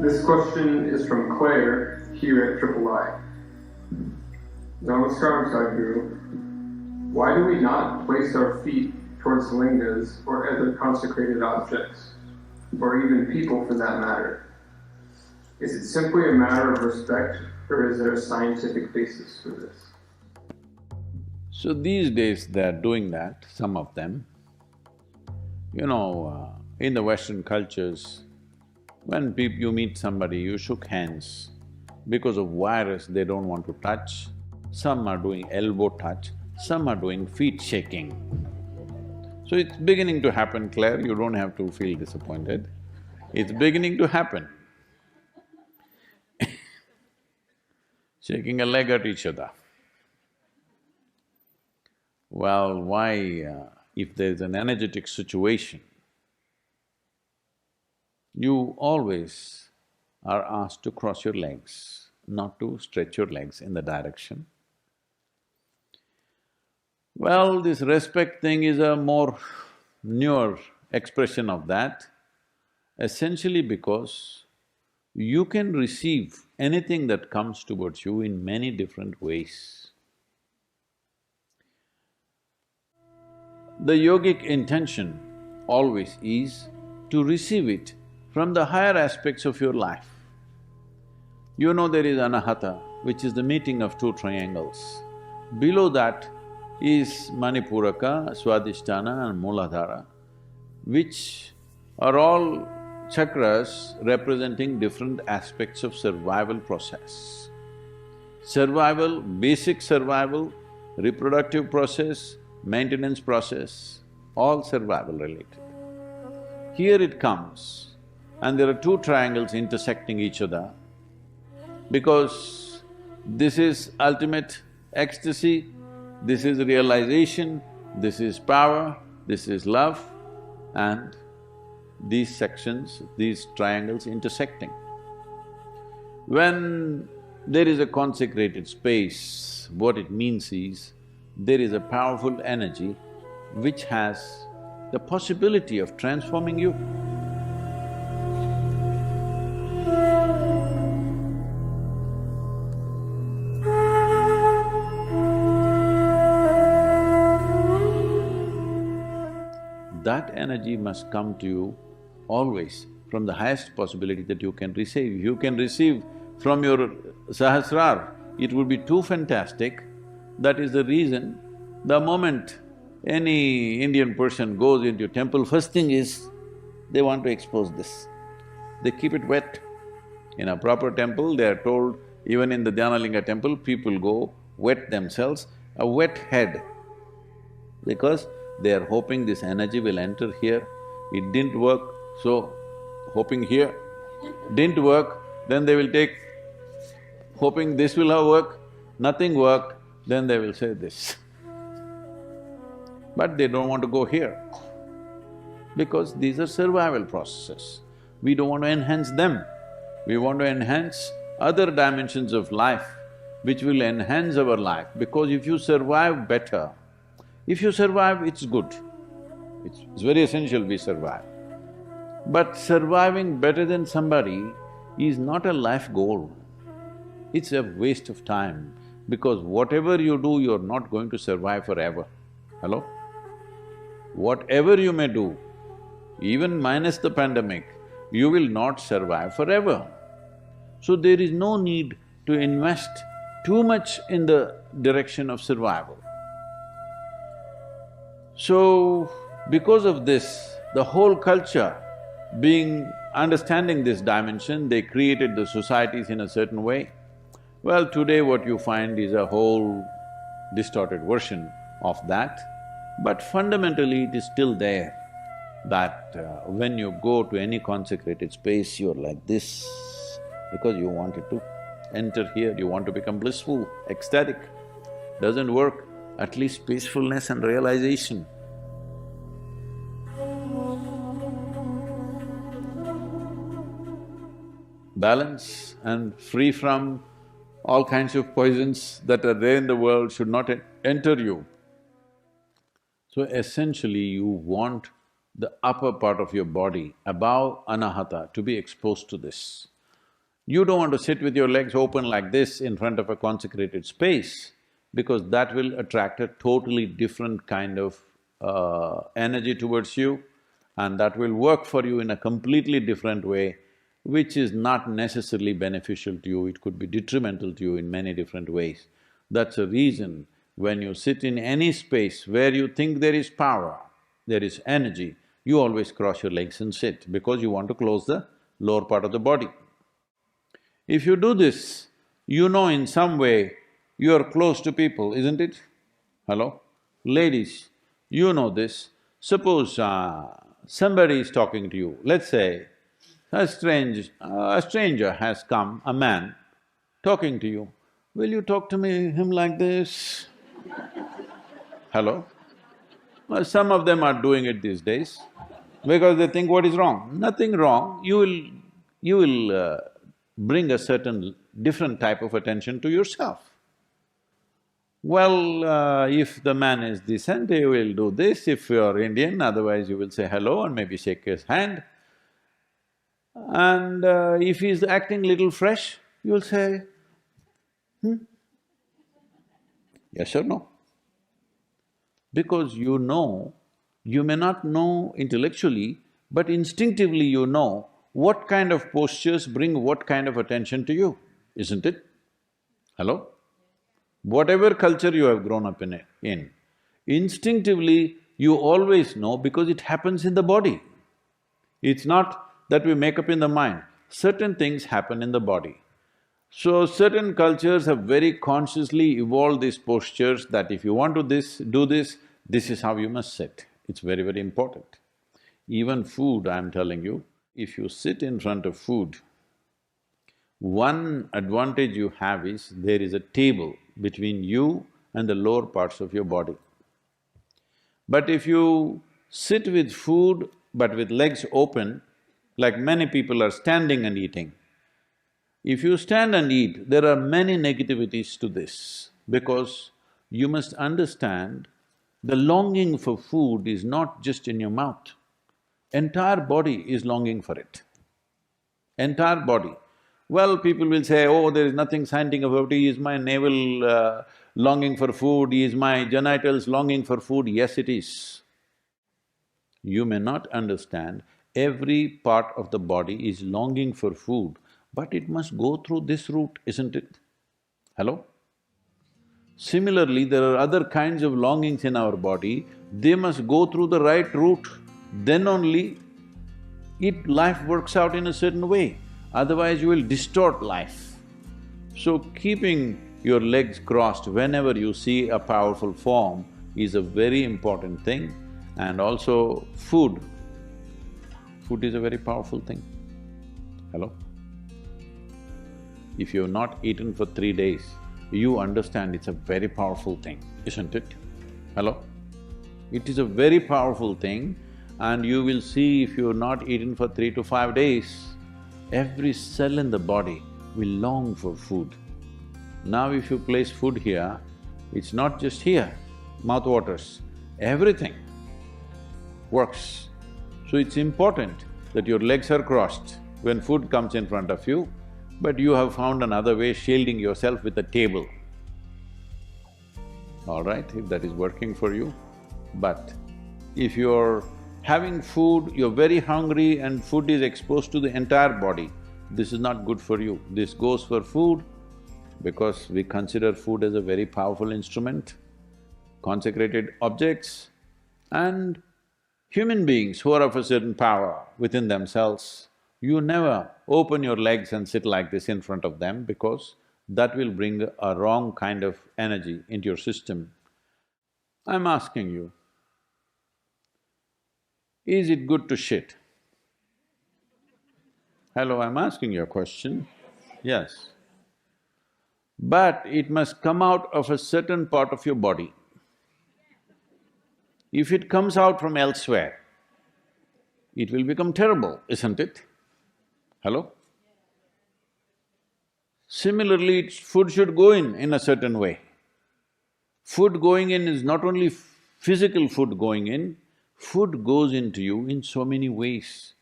This question is from Claire here at Triple I. Namaskar, Sadhguru. Why do we not place our feet towards lingas or other consecrated objects, or even people for that matter? Is it simply a matter of respect, or is there a scientific basis for this? So these days they are doing that, some of them. In the Western cultures, when you meet somebody, you shook hands. Because of virus, they don't want to touch. Some are doing elbow touch, some are doing feet shaking. So it's beginning to happen, Claire, you don't have to feel disappointed. It's beginning to happen. Shaking a leg at each other. Well, why, if there's an energetic situation, you always are asked to cross your legs, not to stretch your legs in the direction. Well, this respect thing is a more newer expression of that, essentially because you can receive anything that comes towards you in many different ways. The yogic intention always is to receive it from the higher aspects of your life. You know there is anahata, which is the meeting of two triangles. Below that is Manipuraka, Swadhisthana and Mooladhara, which are all chakras representing different aspects of survival process. Survival, basic survival, reproductive process, maintenance process, all survival related. Here it comes, and there are two triangles intersecting each other, because this is ultimate ecstasy, this is realization, this is power, this is love, and these sections, these triangles intersecting. When there is a consecrated space, what it means is, there is a powerful energy which has the possibility of transforming you. That energy must come to you always from the highest possibility that you can receive. You can receive from your Sahasrar, it would be too fantastic. That is the reason, the moment any Indian person goes into a temple, first thing is, they want to expose this. They keep it wet. In a proper temple, they are told, even in the Dhyanalinga temple, people go wet themselves, a wet head, because they are hoping this energy will enter here. It didn't work, so hoping here. Didn't work, then they will take, hoping this will have work, nothing worked, then they will say this. But they don't want to go here, because these are survival processes. We don't want to enhance them. We want to enhance other dimensions of life which will enhance our life, because if you survive better, if you survive, it's good. It's very essential we survive. But surviving better than somebody is not a life goal. It's a waste of time, because whatever you do, you're not going to survive forever. Hello? Whatever you may do, even minus the pandemic, you will not survive forever. So there is no need to invest too much in the direction of survival. So, because of this, the whole culture understanding this dimension, they created the societies in a certain way. Well, today what you find is a whole distorted version of that, but fundamentally it is still there, that when you go to any consecrated space, you're like this, because you wanted to enter here, you want to become blissful, ecstatic. Doesn't work, at least peacefulness and realization. Balance and free from all kinds of poisons that are there in the world should not enter you. So essentially, you want the upper part of your body, above anahata, to be exposed to this. You don't want to sit with your legs open like this in front of a consecrated space, because that will attract a totally different kind of energy towards you, and that will work for you in a completely different way, which is not necessarily beneficial to you, it could be detrimental to you in many different ways. That's a reason when you sit in any space where you think there is power, there is energy, you always cross your legs and sit because you want to close the lower part of the body. If you do this, you know in some way you are close to people, isn't it? Hello? Ladies, you know this. Suppose somebody is talking to you, let's say a stranger has come, a man, talking to you. Will you talk to him like this? Hello? Well, some of them are doing it these days because they think what is wrong? Nothing wrong, you will bring a certain different type of attention to yourself. Well, if the man is decent, you will do this, if you are Indian, otherwise you will say hello and maybe shake his hand. And if he is acting little fresh, you will say, yes or no? Because you know, you may not know intellectually, but instinctively you know what kind of postures bring what kind of attention to you, isn't it? Hello? Whatever culture you have grown up in, instinctively you always know because it happens in the body. It's not that we make up in the mind, certain things happen in the body. So certain cultures have very consciously evolved these postures that if you want to do this is how you must sit. It's very, very important. Even food, I'm telling you, if you sit in front of food, one advantage you have is there is a table between you and the lower parts of your body. But if you sit with food but with legs open, like many people are standing and eating, if you stand and eat, there are many negativities to this, because you must understand the longing for food is not just in your mouth, entire body is longing for it. Entire body. Well, people will say, oh, there is nothing scientific about it, is my navel longing for food, is my genitals longing for food? Yes, it is. You may not understand, every part of the body is longing for food, but it must go through this route, isn't it? Hello? Similarly, there are other kinds of longings in our body, they must go through the right route, then only life works out in a certain way, otherwise you will distort life. So keeping your legs crossed whenever you see a powerful form is a very important thing. And also food. Food is a very powerful thing. Hello? If you have not eaten for 3 days, you understand it's a very powerful thing, isn't it? Hello? It is a very powerful thing, and you will see if you have not eaten for 3 to 5 days, every cell in the body will long for food. Now if you place food here, it's not just here, mouth waters, everything works. So it's important that your legs are crossed when food comes in front of you, but you have found another way, shielding yourself with a table. All right, if that is working for you. But if you're having food, you're very hungry and food is exposed to the entire body, this is not good for you. This goes for food because we consider food as a very powerful instrument, consecrated objects, and human beings who are of a certain power within themselves, you never open your legs and sit like this in front of them because that will bring a wrong kind of energy into your system. I'm asking you, is it good to shit? Hello, I'm asking you a question. Yes. But it must come out of a certain part of your body. If it comes out from elsewhere, it will become terrible, isn't it? Hello? Similarly, food should go in a certain way. Food going in is not only physical food going in, food goes into you in so many ways.